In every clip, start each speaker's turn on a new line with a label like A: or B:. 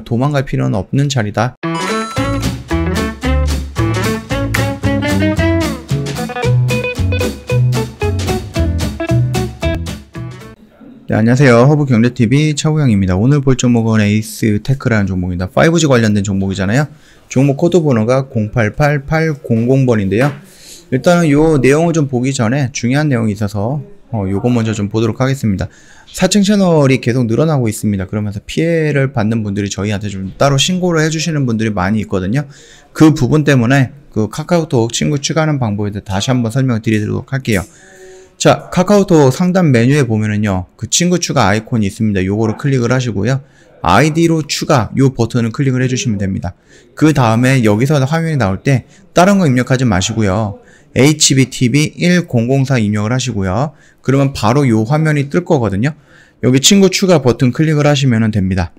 A: 도망갈 필요는 없는 자리다. 네, 안녕하세요. 허브경제TV 차우영입니다. 오늘 볼 종목은 에이스테크라는 종목입니다. 5G 관련된 종목이잖아요. 종목 코드 번호가 088800번인데요. 일단은 요 내용을 좀 보기 전에 중요한 내용이 있어서 요거 먼저 좀 보도록 하겠습니다. 4층 채널이 계속 늘어나고 있습니다. 그러면서 피해를 받는 분들이 저희한테 좀 따로 신고를 해주시는 분들이 많이 있거든요. 그 부분 때문에 그 카카오톡 친구 추가하는 방법에 대해 다시 한번 설명을 드리도록 할게요. 자, 카카오톡 상단 메뉴에 보면은요, 그 친구 추가 아이콘이 있습니다. 요거를 클릭을 하시고요. 아이디로 추가 요 버튼을 클릭을 해주시면 됩니다. 그 다음에 여기서 화면이 나올 때 다른 거 입력하지 마시고요. HBTV1004 입력을 하시고요. 그러면 바로 요 화면이 뜰 거거든요. 여기 친구 추가 버튼 클릭을 하시면 됩니다.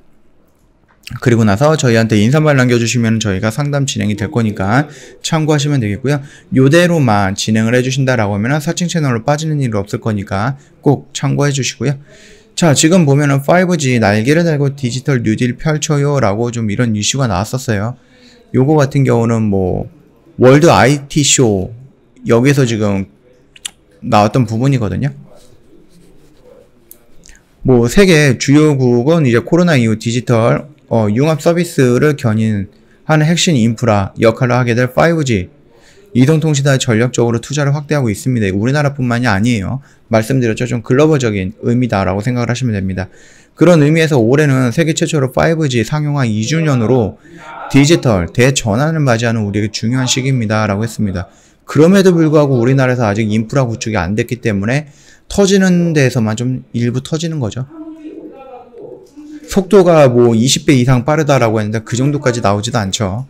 A: 그리고 나서 저희한테 인사말 남겨주시면 저희가 상담 진행이 될 거니까 참고하시면 되겠고요. 요대로만 진행을 해주신다라고 하면 4층 채널로 빠지는 일은 없을 거니까 꼭 참고해 주시고요. 자, 지금 보면은 5G 날개를 달고 디지털 뉴딜 펼쳐요 라고 좀 이런 이슈가 나왔었어요. 요거 같은 경우는 뭐 월드 IT 쇼 여기서 지금 나왔던 부분이거든요. 뭐 세계 주요국은 이제 코로나 이후 디지털 융합 서비스를 견인하는 핵심 인프라 역할을 하게 될 5G 이동통신사에 전략적으로 투자를 확대하고 있습니다. 우리나라뿐만이 아니에요. 말씀드렸죠. 좀 글로벌적인 의미다라고 생각을 하시면 됩니다. 그런 의미에서 올해는 세계 최초로 5G 상용화 2주년으로 디지털 대전환을 맞이하는 우리에게 중요한 시기입니다. 라고 했습니다. 그럼에도 불구하고 우리나라에서 아직 인프라 구축이 안 됐기 때문에 터지는 데에서만 좀 일부 터지는 거죠. 속도가 뭐 20배 이상 빠르다라고 했는데 그 정도까지 나오지도 않죠.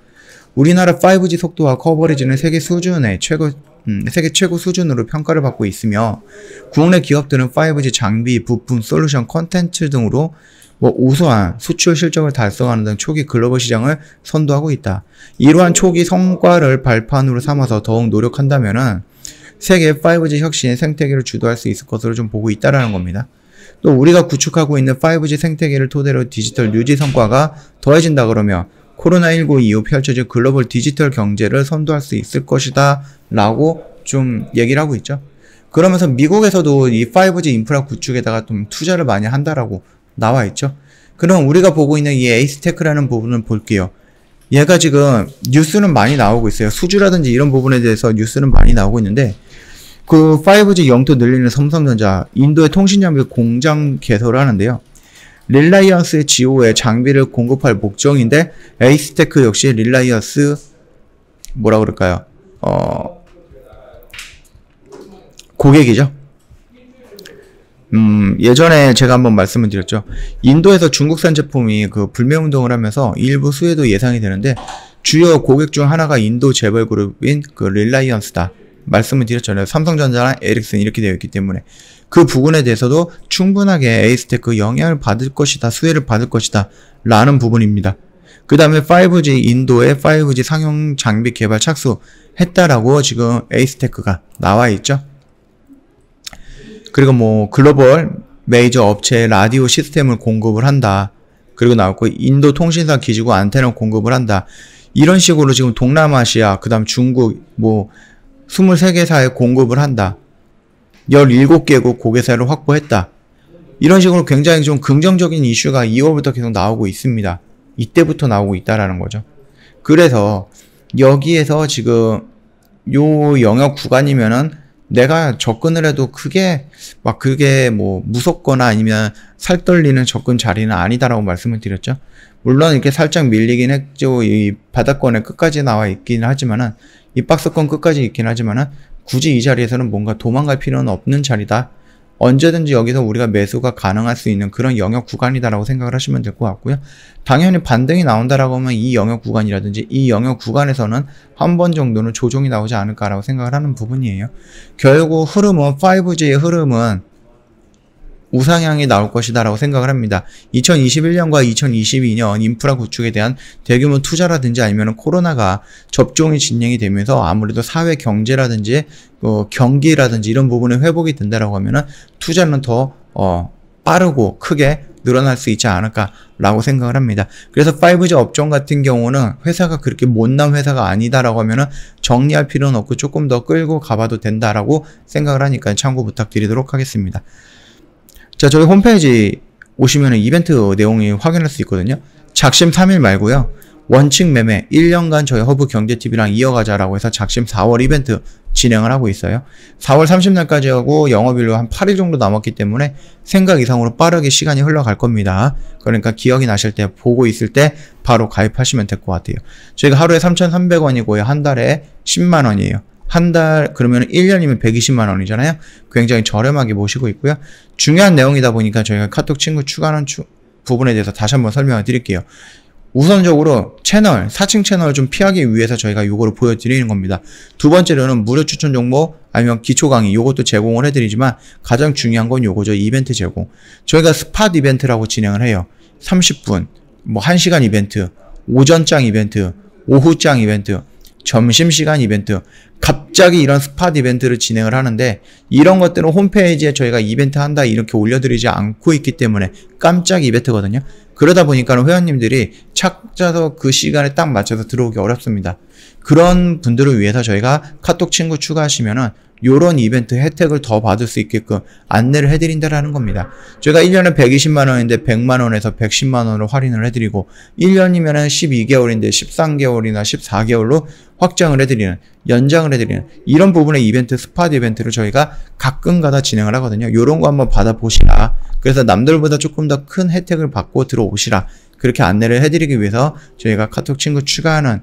A: 우리나라 5G 속도와 커버리지는 세계 최고 수준으로 평가를 받고 있으며 국내 기업들은 5G 장비, 부품, 솔루션, 콘텐츠 등으로 뭐 우수한 수출 실적을 달성하는 등 초기 글로벌 시장을 선도하고 있다. 이러한 초기 성과를 발판으로 삼아서 더욱 노력한다면은 세계 5G 혁신의 생태계를 주도할 수 있을 것으로 좀 보고 있다라는 겁니다. 또 우리가 구축하고 있는 5G 생태계를 토대로 디지털 뉴딜 성과가 더해진다 그러면 코로나19 이후 펼쳐질 글로벌 디지털 경제를 선도할 수 있을 것이다 라고 좀 얘기를 하고 있죠. 그러면서 미국에서도 이 5G 인프라 구축에다가 좀 투자를 많이 한다라고 나와 있죠. 그럼 우리가 보고 있는 이 에이스테크라는 부분을 볼게요. 얘가 지금 뉴스는 많이 나오고 있어요. 수주라든지 이런 부분에 대해서 뉴스는 많이 나오고 있는데 그 5G 영토 늘리는 삼성전자 인도의 통신장비 공장 개설을 하는데요. 릴라이언스의 지오에 장비를 공급할 목적인데 에이스테크 역시 릴라이언스 뭐라 그럴까요? 고객이죠. 예전에 제가 한번 말씀을 드렸죠. 인도에서 중국산 제품이 그 불매운동을 하면서 일부 수혜도 예상이 되는데 주요 고객 중 하나가 인도 재벌 그룹인 그 릴라이언스다. 말씀을 드렸잖아요. 삼성전자나 에릭슨 이렇게 되어 있기 때문에 그 부분에 대해서도 충분하게 에이스테크 영향을 받을 것이다. 수혜를 받을 것이다. 라는 부분입니다. 그 다음에 5G 인도의 5G 상용 장비 개발 착수했다라고 지금 에이스테크가 나와 있죠. 그리고 뭐 글로벌 메이저 업체에 라디오 시스템을 공급을 한다. 그리고 나왔고 인도 통신사 기지국 안테나 공급을 한다. 이런 식으로 지금 동남아시아 그 다음 중국 뭐 23개사에 공급을 한다. 17개국 고객사를 확보했다. 이런 식으로 굉장히 좀 긍정적인 이슈가 2월부터 계속 나오고 있습니다. 이때부터 나오고 있다라는 거죠. 그래서 여기에서 지금 요 영역 구간이면은 내가 접근을 해도 그게 뭐 무섭거나 아니면 살떨리는 접근 자리는 아니다라고 말씀을 드렸죠. 물론 이렇게 살짝 밀리긴 했죠. 이 바닥권에 끝까지 나와 있긴 하지만은 이 박스권 끝까지 있긴 하지만은 굳이 이 자리에서는 뭔가 도망갈 필요는 없는 자리다. 언제든지 여기서 우리가 매수가 가능할 수 있는 그런 영역 구간이다라고 생각을 하시면 될 것 같고요. 당연히 반등이 나온다라고 하면 이 영역 구간이라든지 이 영역 구간에서는 한 번 정도는 조정이 나오지 않을까라고 생각을 하는 부분이에요. 결국 흐름은 5G의 흐름은 우상향이 나올 것이다 라고 생각을 합니다. 2021년과 2022년 인프라 구축에 대한 대규모 투자라든지 아니면 코로나가 접종이 진행이 되면서 아무래도 사회 경제라든지 경기라든지 이런 부분에 회복이 된다라고 하면은 투자는 더 빠르고 크게 늘어날 수 있지 않을까라고 생각을 합니다. 그래서 5G 업종 같은 경우는 회사가 그렇게 못난 회사가 아니다라고 하면은 정리할 필요는 없고 조금 더 끌고 가봐도 된다라고 생각을 하니까 참고 부탁드리도록 하겠습니다. 자, 저희 홈페이지 오시면은 이벤트 내용이 확인할 수 있거든요. 작심 3일 말고요. 원칙 매매 1년간 저희 허브 경제TV랑 이어가자라고 해서 작심 4월 이벤트 진행을 하고 있어요. 4월 30날까지 하고 영업일로 한 8일 정도 남았기 때문에 생각 이상으로 빠르게 시간이 흘러갈 겁니다. 그러니까 기억이 나실 때 보고 있을 때 바로 가입하시면 될 것 같아요. 저희가 하루에 3,300원이고요. 한 달에 10만원이에요. 한 달 그러면 1년이면 120만원이잖아요. 굉장히 저렴하게 모시고 있고요. 중요한 내용이다 보니까 저희가 카톡 친구 추가하는 부분에 대해서 다시 한번 설명을 드릴게요. 우선적으로 채널, 4층 채널을 좀 피하기 위해서 저희가 요거를 보여드리는 겁니다. 두 번째로는 무료 추천 종목 아니면 기초 강의 요것도 제공을 해드리지만 가장 중요한 건 요거죠. 이벤트 제공. 저희가 스팟 이벤트라고 진행을 해요. 30분, 뭐 1시간 이벤트, 오전장 이벤트, 오후장 이벤트, 점심시간 이벤트, 갑자기 이런 스팟 이벤트를 진행을 하는데 이런 것들은 홈페이지에 저희가 이벤트 한다 이렇게 올려드리지 않고 있기 때문에 깜짝 이벤트거든요. 그러다 보니까 회원님들이 찾아서 그 시간에 딱 맞춰서 들어오기 어렵습니다. 그런 분들을 위해서 저희가 카톡 친구 추가하시면은 요런 이벤트 혜택을 더 받을 수 있게끔 안내를 해드린다라는 겁니다. 저희가 1년에 120만원인데 100만원에서 110만원으로 할인을 해드리고 1년이면은 12개월인데 13개월이나 14개월로 확장을 해드리는, 연장을 해드리는 이런 부분의 이벤트, 스팟 이벤트를 저희가 가끔가다 진행을 하거든요. 요런 거 한번 받아보시라. 그래서 남들보다 조금 더 큰 혜택을 받고 들어오시라. 그렇게 안내를 해드리기 위해서 저희가 카톡 친구 추가하는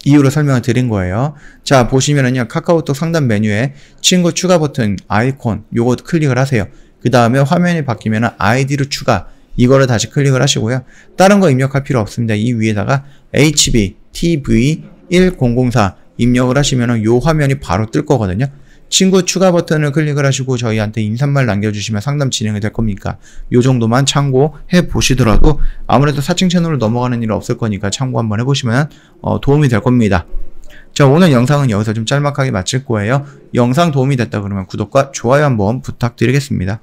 A: 이유로 설명을 드린 거예요. 자, 보시면은요, 카카오톡 상단 메뉴에 친구 추가 버튼 아이콘 요거 클릭을 하세요. 그 다음에 화면이 바뀌면은 아이디로 추가 이거를 다시 클릭을 하시고요. 다른 거 입력할 필요 없습니다. 이 위에다가 HBTV1004 입력을 하시면은 요 화면이 바로 뜰 거거든요. 친구 추가 버튼을 클릭을 하시고 저희한테 인사말 남겨주시면 상담 진행이 될 겁니까? 요 정도만 참고해 보시더라도 아무래도 4층 채널로 넘어가는 일은 없을 거니까 참고 한번 해보시면 도움이 될 겁니다. 자, 오늘 영상은 여기서 좀 짤막하게 마칠 거예요. 영상 도움이 됐다 그러면 구독과 좋아요 한번 부탁드리겠습니다.